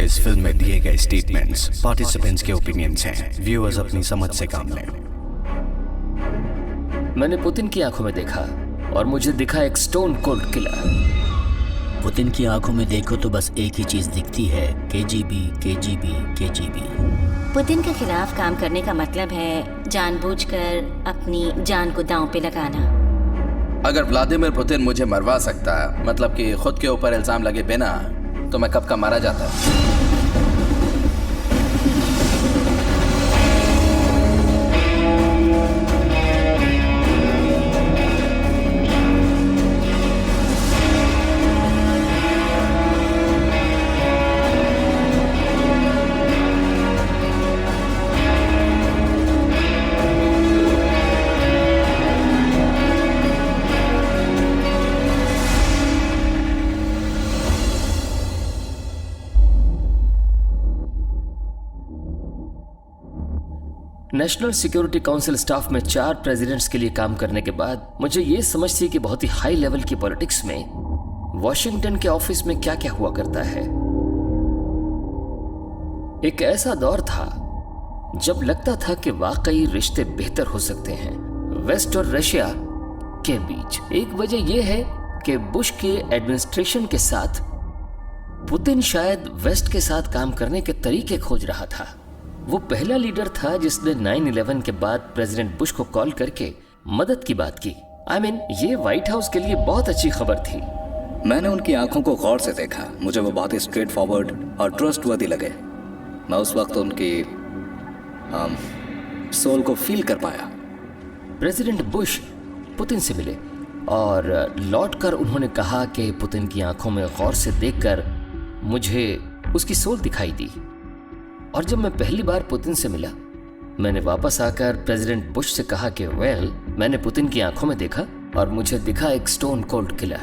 इस फिल्म में दिए गए स्टेटमेंट्स पार्टिसिपेंट्स के ओपिनियंस हैं। व्यूअर्स अपनी समझ से काम लें। मैंने पुतिन की आंखों में देखा और मुझे दिखा एक स्टोन कोल्ड किलर। पुतिन की आंखों में देखो तो बस एक ही चीज दिखती है, केजीबी केजीबी केजीबी। पुतिन के खिलाफ काम करने का मतलब है जानबूझकर अपनी जान को दांव पे लगाना। अगर व्लादिमीर पुतिन मुझे मरवा सकता है, मतलब कि खुद के ऊपर इल्जाम लगे बिना, तो मैं कब का मारा जाता। नेशनल सिक्योरिटी काउंसिल स्टाफ में 4 प्रेसिडेंट्स के लिए काम करने के बाद मुझे ये समझ थी कि बहुत ही हाई लेवल की पॉलिटिक्स में वॉशिंगटन के ऑफिस में क्या क्या हुआ करता है। एक ऐसा दौर था जब लगता था कि वाकई रिश्ते बेहतर हो सकते हैं वेस्ट और रशिया के बीच। एक वजह यह है कि बुश के एडमिनिस्ट्रेशन के साथ पुतिन शायद वेस्ट के साथ काम करने के तरीके खोज रहा था। वो पहला लीडर था जिसने 9/11 के बाद प्रेसिडेंट बुश को कॉल करके मदद की बात की। ये व्हाइट हाउस के लिए बहुत अच्छी खबर थी। मैंने उनकी आंखों को गौर से देखा। मुझे वो बहुत ही स्ट्रेट फॉरवर्ड और ट्रस्टवर्दी लगे। मैं उस वक्त उनकी सोल को फील कर पाया। प्रेसिडेंट बुश पुतिन से मिले और लौट कर उन्होंने कहा कि पुतिन की आंखों में गौर से देखकर मुझे उसकी सोल दिखाई दी। और जब मैं पहली बार पुतिन से मिला, मैंने वापस आकर प्रेसिडेंट बुश से कहा कि मैंने पुतिन की आंखों में देखा और मुझे दिखा एक स्टोन कोल्ड किलर।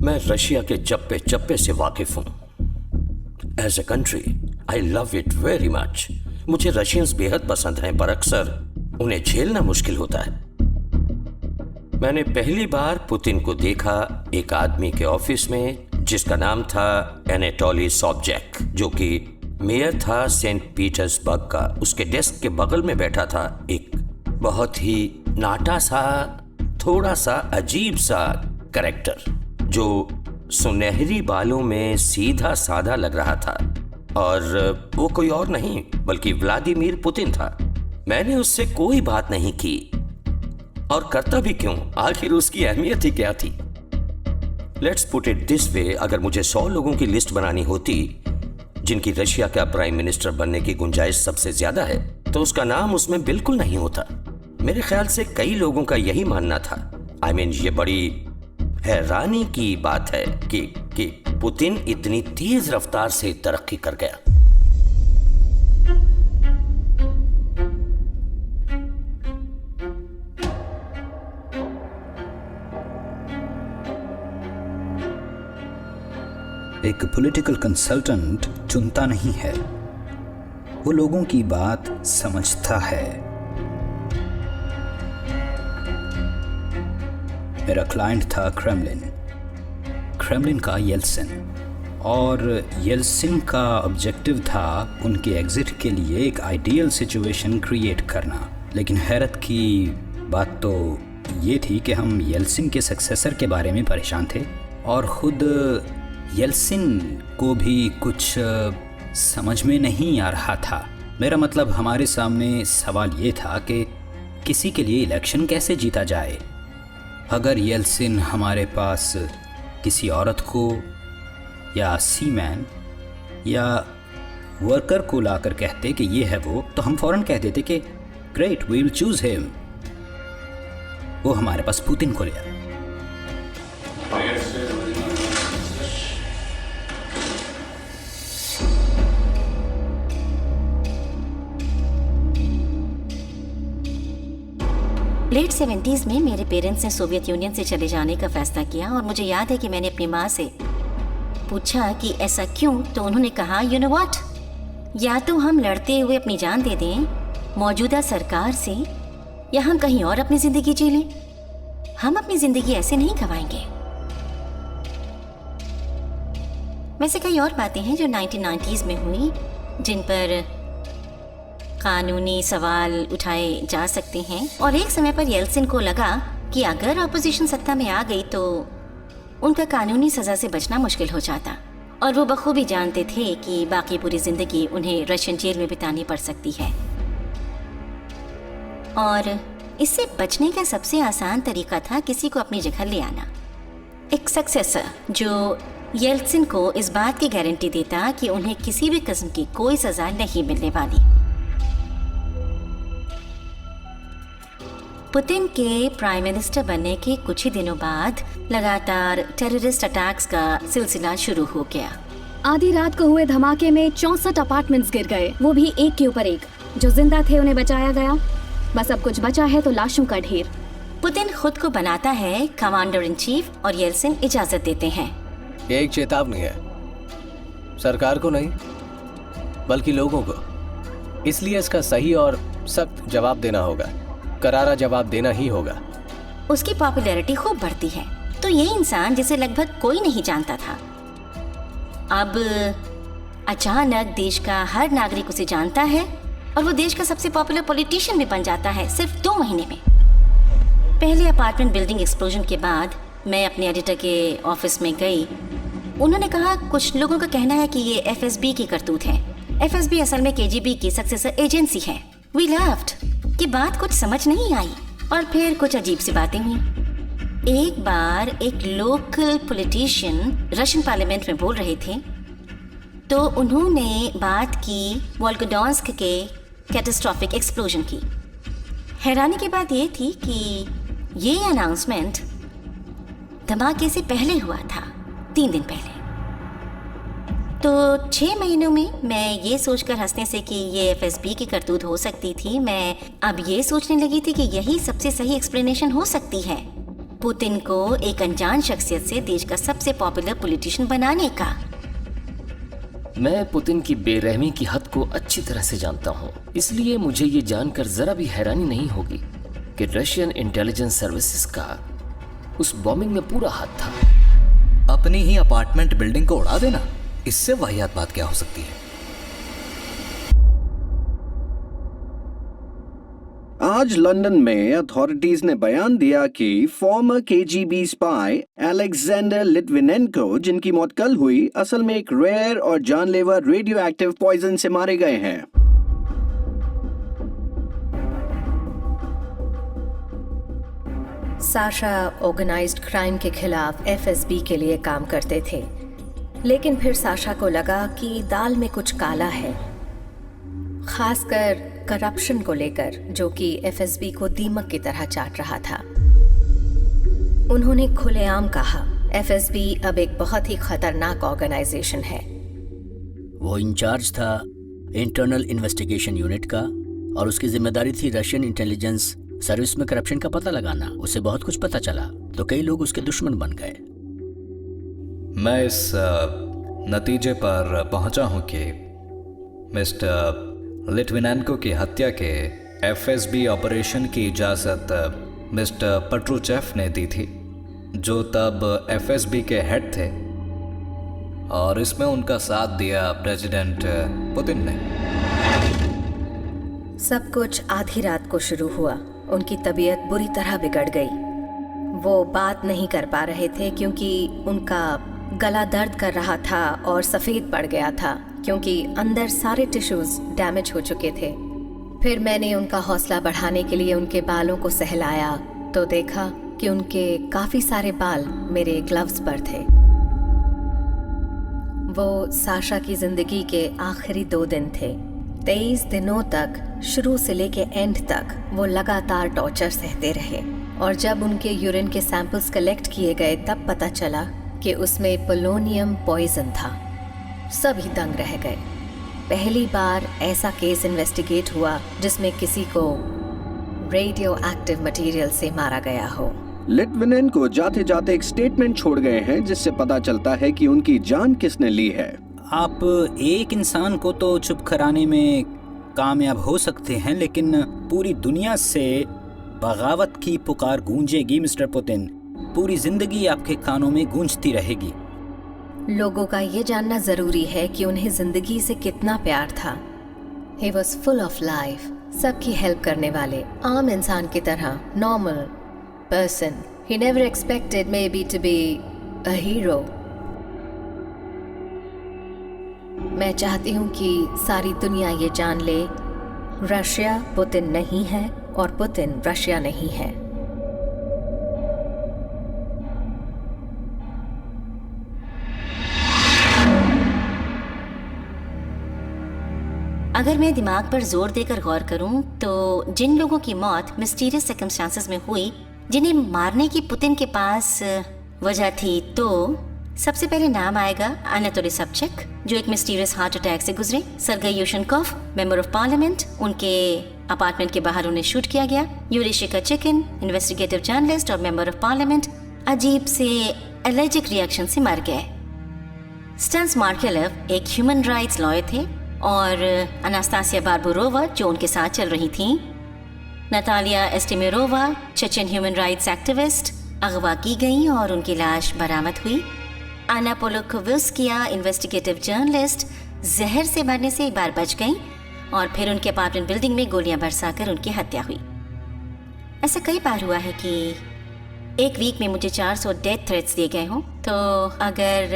मैं रशिया के चप्पे चप्पे से वाकिफ हूं। As a country I love it very much. मुझे रशियंस बेहद पसंद हैं, पर अक्सर उन्हें झेलना मुश्किल होता है। मैंने पहली बार पुतिन को देखा एक आदमी के ऑफिस में जिसका नाम था एनाटोली सोबचैक, जो कि मेयर था सेंट पीटर्सबर्ग का। उसके डेस्क के बगल में बैठा था एक बहुत ही नाटा सा, थोड़ा सा अजीब सा कैरेक्टर, जो सुनहरी बालों में सीधा साधा लग रहा था। और वो कोई और नहीं बल्कि व्लादिमीर पुतिन था। मैंने उससे कोई बात नहीं की, और करता भी क्यों, आखिर उसकी अहमियत ही क्या थी। Let's put it this way, अगर मुझे 100 लोगों की लिस्ट बनानी होती जिनकी रशिया का प्राइम मिनिस्टर बनने की गुंजाइश सबसे ज्यादा है, तो उसका नाम उसमें बिल्कुल नहीं होता। मेरे ख्याल से कई लोगों का यही मानना था। ये बड़ी हैरानी की बात है कि पुतिन इतनी तेज रफ्तार से तरक्की कर गया। एक पॉलिटिकल कंसल्टेंट चुनता नहीं है, वो लोगों की बात समझता है। मेरा क्लाइंट था क्रेमलिन का येल्सिन, और येल्सिन का ऑब्जेक्टिव था उनके एग्जिट के लिए एक आइडियल सिचुएशन क्रिएट करना। लेकिन हैरत की बात तो ये थी कि हम येल्सिन के सक्सेसर के बारे में परेशान थे, और खुद येल्सिन को भी कुछ समझ में नहीं आ रहा था। मेरा मतलब, हमारे सामने सवाल ये था कि किसी के लिए इलेक्शन कैसे जीता जाए। अगर येल्सिन हमारे पास किसी औरत को या सीमैन या वर्कर को लाकर कहते कि ये है वो, तो हम फौरन कह देते कि great, we will choose him. वो हमारे पास पुतिन को लिया। लेट 70s में मेरे पेरेंट्स ने सोवियत यूनियन से चले जाने का फैसला किया, और मुझे याद है कि मैंने अपनी माँ से पूछा कि ऐसा क्यों, तो उन्होंने कहा, यू नो व्हाट, या तो हम लड़ते हुए अपनी जान दे दें मौजूदा सरकार से, या हम कहीं और अपनी जिंदगी जी लें। हम अपनी जिंदगी ऐसे नहीं गंवाएंगे। वैसे कई और बातें हैं जो 1990s में हुई जिन पर कानूनी सवाल उठाए जा सकते हैं, और एक समय पर येल्सिन को लगा कि अगर ऑपोजिशन सत्ता में आ गई तो उनका कानूनी सजा से बचना मुश्किल हो जाता, और वो बखूबी जानते थे कि बाकी पूरी जिंदगी उन्हें रशियन जेल में बितानी पड़ सकती है। और इससे बचने का सबसे आसान तरीका था किसी को अपनी जगह ले आना, एक सक्सेसर जो येल्सिन को इस बात की गारंटी देता कि उन्हें किसी भी किस्म की कोई सजा नहीं मिलने वाली। पुतिन के प्राइम मिनिस्टर बनने के कुछ ही दिनों बाद लगातार टेररिस्ट अटैक्स का सिलसिला शुरू हो गया। आधी रात को हुए धमाके में 64 अपार्टमेंट्स गिर गए, वो भी एक के ऊपर एक। जो जिंदा थे उन्हें बचाया गया, बस अब कुछ बचा है तो लाशों का ढेर। पुतिन खुद को बनाता है कमांडर इन चीफ और येल्सिन इजाजत देते हैं। ये एक चेतावनी है, सरकार को नहीं बल्कि लोगों को, इसलिए इसका सही और सख्त जवाब देना होगा, करारा जवाब देना ही होगा। उसकी पॉपुलैरिटी खूब बढ़ती है, तो ये इंसान जिसे लगभग कोई नहीं जानता था अब अचानक देश का हर नागरिक उसे जानता है, और वो देश का सबसे पॉपुलर पॉलिटिशियन भी बन जाता है सिर्फ 2 महीने में। पहले अपार्टमेंट बिल्डिंग एक्सप्लोजन के बाद मैं अपने एडिटर के ऑफिस में गई। उन्होंने कहा कुछ लोगों का कहना है कि ये FSB की करतूत है। FSB असल में KGB की सक्सेसर एजेंसी है। वी लफ्ट कि बात कुछ समझ नहीं आई, और फिर कुछ अजीब सी बातें हुई। एक बार एक लोकल पॉलिटिशियन रशियन पार्लियामेंट में बोल रहे थे, तो उन्होंने बात की वोल्गोडॉन्स्क के कैटास्ट्रॉफिक एक्सप्लोजन की। हैरानी की बात ये थी कि ये अनाउंसमेंट धमाके से पहले हुआ था, 3 दिन पहले। तो 6 महीनों में मैं ये सोचकर हंसने से कि ये FSB की करतूत हो सकती थी, मैं अब ये सोचने लगी थी कि यही सबसे सही एक्सप्लेनेशन हो सकती है पुतिन को एक अनजान शख्सियत से देश का सबसे पॉपुलर पॉलिटिशियन बनाने का। मैं पुतिन की बेरहमी की हद को अच्छी तरह से जानता हूँ, इसलिए मुझे ये जानकर जरा भी हैरानी नहीं होगी कि रशियन इंटेलिजेंस सर्विसेज का उस बॉम्बिंग में पूरा हाथ था। अपनी ही अपार्टमेंट बिल्डिंग को उड़ा देना, इससे वाहियात बात क्या हो सकती है। आज लंदन में अथॉरिटीज ने बयान दिया कि farmer KGB spy Alexander Litvinenko, जिनकी मौत कल हुई, असल में एक रेयर और जानलेवा रेडियो एक्टिव पॉइजन से मारे गए हैं। साशा ऑर्गेनाइज्ड क्राइम के खिलाफ FSB के लिए काम करते थे, लेकिन फिर साशा को लगा कि दाल में कुछ काला है, खासकर करप्शन को लेकर, जो कि FSB को दीमक की तरह चाट रहा था। उन्होंने खुलेआम कहा, FSB अब एक बहुत ही खतरनाक ऑर्गेनाइजेशन है। वो इंचार्ज था इंटरनल इन्वेस्टिगेशन यूनिट का, और उसकी जिम्मेदारी थी रशियन इंटेलिजेंस सर्विस में करप्शन का पता लगाना। उसे बहुत कुछ पता चला, तो कई लोग उसके दुश्मन बन गए। मैं इस नतीजे पर पहुंचा हूं कि मिस्टर लिट्विनेंको की हत्या के FSB ऑपरेशन की इजाज़त मिस्टर पट्रूचेफ ने दी थी, जो तब FSB के हेड थे, और इसमें उनका साथ दिया प्रेसिडेंट पुतिन ने। सब कुछ आधी रात को शुरू हुआ। उनकी तबीयत बुरी तरह बिगड़ गई। वो बात नहीं कर पा रहे थे क्योंकि उनका गला दर्द कर रहा था और सफ़ेद पड़ गया था, क्योंकि अंदर सारे टिश्यूज डैमेज हो चुके थे। फिर मैंने उनका हौसला बढ़ाने के लिए उनके बालों को सहलाया, तो देखा कि उनके काफ़ी सारे बाल मेरे ग्लव्स पर थे। वो साशा की ज़िंदगी के आखिरी 2 दिन थे। 23 दिनों तक, शुरू से लेके एंड तक, वो लगातार टॉर्चर सहते रहे, और जब उनके यूरिन के सैंपल्स कलेक्ट किए गए तब पता चला कि उसमें पोलोनियम पॉइजन था। सभी दंग रह गए। पहली बार ऐसा केस इन्वेस्टिगेट हुआ जिसमें किसी को रेडियो एक्टिव मटेरियल से मारा गया हो। लिट्विनेंको जाते जाते एक स्टेटमेंट छोड़ गए हैं जिससे पता चलता है कि उनकी जान किसने ली है। आप एक इंसान को तो चुप कराने में कामयाब हो सकते हैं, लेकिन पूरी दुनिया से बगावत की पुकार गूंजेगी मिस्टर पुतिन, पूरी जिंदगी आपके कानों में गूंजती रहेगी। लोगों का ये जानना जरूरी है कि उन्हें जिंदगी से कितना प्यार था। He was full of life, सबकी हेल्प करने वाले, आम इंसान की तरह, normal person. He never expected maybe to be a hero. मैं चाहती हूँ कि सारी दुनिया ये जान ले, रशिया पुतिन नहीं है और पुतिन रशिया नहीं है। अगर मैं दिमाग पर जोर देकर गौर करूं तो जिन लोगों की मौत मिस्टीरियस सर्कमस्टांसेस में हुई, जिन्हें मारने की पुतिन के पास वजह थी, तो सबसे पहले नाम आएगा अनातोली सबचक, जो एक मिस्टीरियस हार्ट अटैक से गुजरे। सर्गेई यूशनकोव, मेंबर ऑफ पार्लियामेंट, उनके अपार्टमेंट के बाहर उन्हें शूट किया गया। यूरी शिकाचिकिन, इन्वेस्टिगेटिव जर्नलिस्ट और मेंबर ऑफ पार्लियामेंट, अजीब से एलर्जिक रिएक्शन से मर गए। स्टेंस मार्केलेव एक ह्यूमन राइट्स लॉयर थे, और अनास्तासिया बार्बोरोवा जो उनके साथ चल रही थीं। Natalia Estemirova, Chechen human rights activist, अगवा की गई और उनकी लाश बरामद हुई। आना पोलोकोवस्किया, इन्वेस्टिगेटिव जर्नलिस्ट, जहर से मरने से एक बार बच गई और फिर उनके अपार्टमेंट बिल्डिंग में गोलियां बरसाकर उनकी हत्या हुई। ऐसा कई बार हुआ है कि एक वीक में मुझे 400 डेथ थ्रेट्स दिए गए हों। तो अगर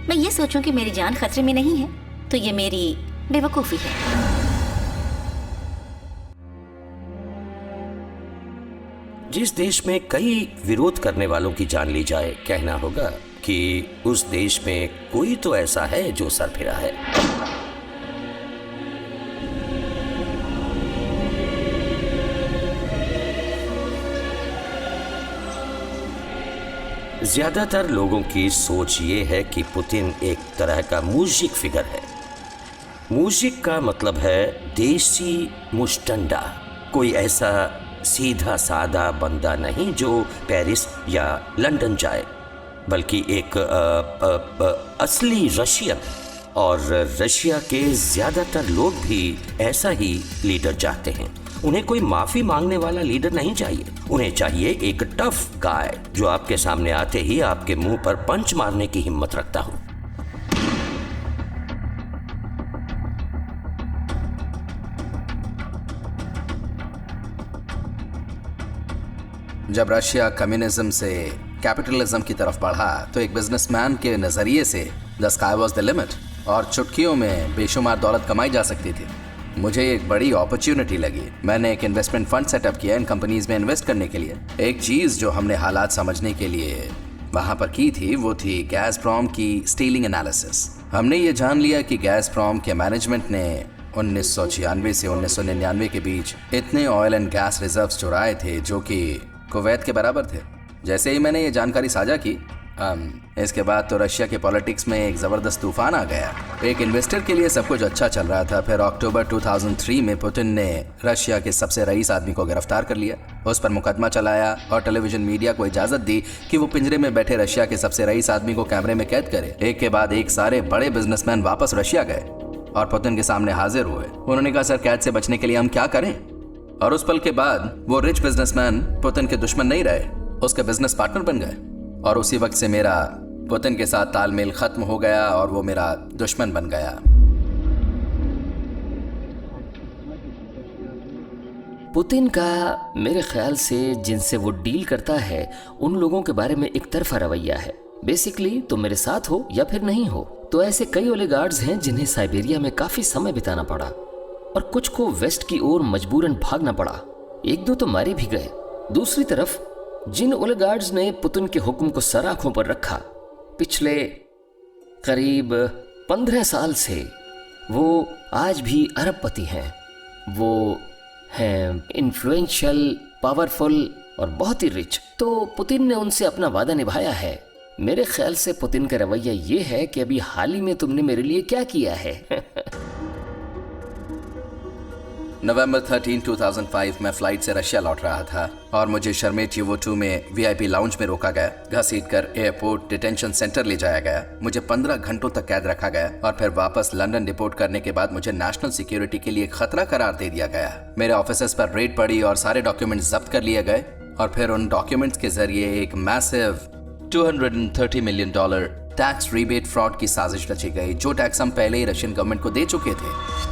मैं ये सोचूं कि मेरी जान खतरे में नहीं है, तो ये मेरी बेवकूफ़ी है। जिस देश में कई विरोध करने वालों की जान ली जाए, कहना होगा कि उस देश में कोई तो ऐसा है जो सरफिरा है। ज्यादातर लोगों की सोच ये है कि पुतिन एक तरह का मूजिक फिगर है। मूजिक का मतलब है देसी मुस्टंडा, कोई ऐसा सीधा साधा बंदा नहीं जो पेरिस या लंदन जाए, बल्कि एक असली रशियन। और रशिया के ज़्यादातर लोग भी ऐसा ही लीडर चाहते हैं। उन्हें कोई माफ़ी मांगने वाला लीडर नहीं चाहिए, उन्हें चाहिए एक टफ गाय जो आपके सामने आते ही आपके मुंह पर पंच मारने की हिम्मत रखता हो। जब रशिया कम्युनिज्म से कैपिटलिज्म की तरफ बढ़ा तो एक बिजनेसमैन के नज़रिए से the sky was the limit और चुटकियों में बेशुमार दौलत कमाई जा सकती थी। मुझे एक बड़ी अपॉर्चुनिटी लगी। मैंने एक इन्वेस्टमेंट फंड सेटअप किया इन कंपनीज में इन्वेस्ट करने के लिए। एक चीज़ जो हमने हालात समझने के लिए वहाँ पर की थी वो थी गैज़प्रॉम की स्टीलिंग एनालिसिस। हमने ये जान लिया कि गैज़प्रॉम के मैनेजमेंट ने 1996 से 1999 के बीच इतने ऑयल एंड गैस रिजर्व्स चुराए थे जो कि कुवैत के बराबर थे। जैसे ही मैंने ये जानकारी साझा की, इसके बाद तो रशिया के पॉलिटिक्स में एक ज़बरदस्त तूफान आ गया। एक इन्वेस्टर के लिए सब कुछ अच्छा चल रहा था। फिर अक्टूबर 2003 में पुतिन ने रशिया के सबसे रईस आदमी को गिरफ्तार कर लिया, उस पर मुकदमा चलाया और टेलीविजन मीडिया को इजाज़त दी कि वो पिंजरे में बैठे रशिया के सबसे रईस आदमी को कैमरे में कैद करे। एक के बाद एक सारे बड़े बिजनेसमैन वापस रशिया गए और पुतिन के सामने हाजिर हुए। उन्होंने कहा, सर, कैद से बचने के लिए हम क्या करें? और उस पल के बाद वो रिच बिजनेसमैन पुतिन के दुश्मन नहीं रहे, उसके बिजनेस पार्टनर बन गए। और उसी वक्त से मेरा पुतिन के साथ तालमेल खत्म हो गया और वो मेरा दुश्मन बन गया। पुतिन का मेरे ख्याल से जिनसे वो डील करता है उन लोगों के बारे में एक तरफा रवैया है। बेसिकली तुम मेरे साथ हो या फिर नहीं हो। तो ऐसे कई ओलिगार्ड्स हैं जिन्हें साइबेरिया में काफी समय बिताना पड़ा और कुछ को वेस्ट की ओर मजबूरन भागना पड़ा। एक दो तो मारे भी गए। दूसरी तरफ जिन ओलिगार्ड्स ने पुतिन के हुक्म को सर आंखों पर रखा, पिछले करीब 15 साल से वो आज भी अरबपति हैं। वो हैं इन्फ्लुएंशियल, पावरफुल और बहुत ही रिच। तो पुतिन ने उनसे अपना वादा निभाया है। मेरे ख्याल से पुतिन का रवैया ये है कि अभी हाल ही में तुमने मेरे लिए क्या किया है। नवंबर 13, 2005 में फ्लाइट से रशिया लौट रहा था और मुझे शर्मेटियोवो 2 में वीआईपी लाउंज में रोका गया, घसीटकर एयरपोर्ट डिटेंशन सेंटर ले जाया गया। मुझे 15 घंटों तक कैद रखा गया और फिर वापस लंदन डिपोर्ट करने के बाद मुझे नेशनल सिक्योरिटी के लिए खतरा करार दे दिया गया। मेरे ऑफिसेस पर रेड पड़ी और सारे डॉक्यूमेंट्स जब्त कर लिए गए और फिर उन डॉक्यूमेंट्स के जरिए एक massive $230 million tax rebate fraud की साजिश रची गई, जो टैक्स हम पहले ही रशियन गवर्नमेंट को दे चुके थे।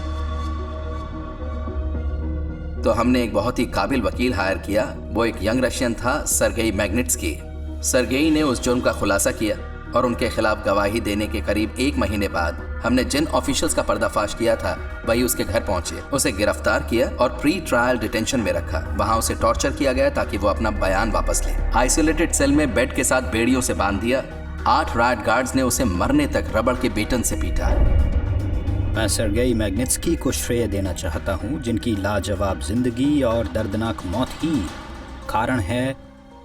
तो हमने एक बहुत ही काबिल वकील हायर किया। वो एक यंग रशियन था, सर्गेई मैग्निट्स्की। सर्गेई ने उस जुर्म का खुलासा किया और उनके खिलाफ गवाही देने के करीब 1 महीने बाद हमने जिन ऑफिशियल्स का पर्दाफाश किया था वही उसके घर पहुंचे, उसे गिरफ्तार किया और प्री ट्रायल डिटेंशन में रखा। वहां उसे टॉर्चर किया गया ताकि वो अपना बयान वापस ले। आइसोलेटेड सेल में बेड के साथ बेड़ियों से बांध दिया। 8 राइट गार्ड्स ने उसे मरने तक रबड़ के बेटन से पीटा। मैं सर्गेई मैग्निट्स्की को श्रेय देना चाहता हूं, जिनकी लाजवाब जिंदगी और दर्दनाक मौत ही कारण है,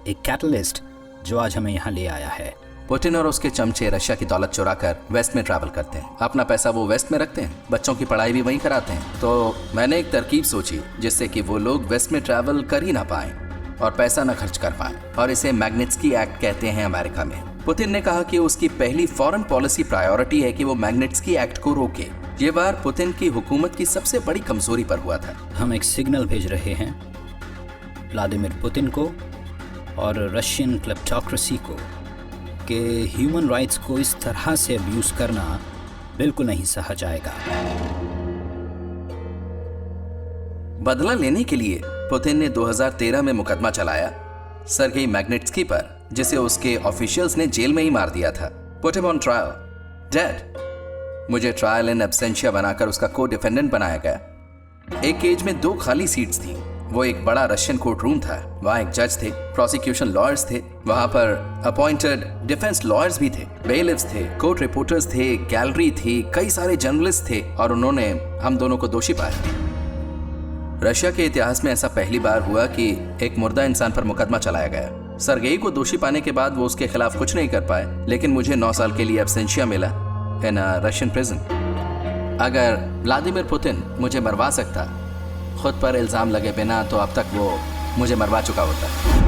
एक कैटलिस्ट जो आज हमें यहाँ ले आया है। पुतिन और उसके चमचे रशिया की दौलत चुराकर वेस्ट में ट्रैवल करते हैं। अपना पैसा वो वेस्ट में रखते हैं, बच्चों की पढ़ाई भी वहीं कराते हैं। तो मैंने एक तरकीब सोची जिससे कि वो लोग वेस्ट में ट्रैवल कर ही ना पाएं और पैसा ना खर्च कर पाएं, और इसे मैग्निट्स्की एक्ट कहते हैं अमेरिका में। पुतिन ने कहा कि उसकी पहली फॉरेन पॉलिसी प्रायोरिटी है कि वो मैग्निट्स्की एक्ट को रोके। ये बार पुतिन की हुकूमत की सबसे बड़ी कमजोरी पर हुआ था। हम एक सिग्नल भेज रहे हैं व्लादिमीर पुतिन को और रशियन क्लेप्टोक्रेसी को कि ह्यूमन राइट्स को इस तरह से अब्यूज करना बिल्कुल नहीं सहा जाएगा। बदला लेने के लिए पुतिन ने 2013 में मुकदमा चलाया सर्गेई मैग्निट्स्की पर, जिसे उसके ऑफिशियल्स ने जेल में ही मार दिया था। Put him on trial, dead. मुझे ट्रायल इन एब्सेंशिया बनाकर उसका को डिफेंडेंट बनाया गया। एक केज में 2 खाली सीट्स थी। वो एक बड़ा रशियन कोर्ट रूम था। वहाँ एक जज थे, प्रोसिक्यूशन लॉयर्स थे, वहाँ पर अपॉइंटेड डिफेंस लॉयर्स भी थे, बेलिफ्स थे, कोर्ट रिपोर्टर्स थे, गैलरी थी, कई सारे जर्नलिस्ट थे और उन्होंने हम दोनों को दोषी पाया। रशिया के इतिहास में ऐसा पहली बार हुआ कि एक मुर्दा इंसान पर मुकदमा चलाया गया। सर्गेई को दोषी पाने के बाद वो उसके खिलाफ कुछ नहीं कर पाए, लेकिन मुझे 9 साल के लिए एब्सेंशिया मिला इन अ रशियन प्रिजन। अगर व्लादिमीर पुतिन मुझे मरवा सकता खुद पर इल्जाम लगे बिना, तो अब तक वो मुझे मरवा चुका होता।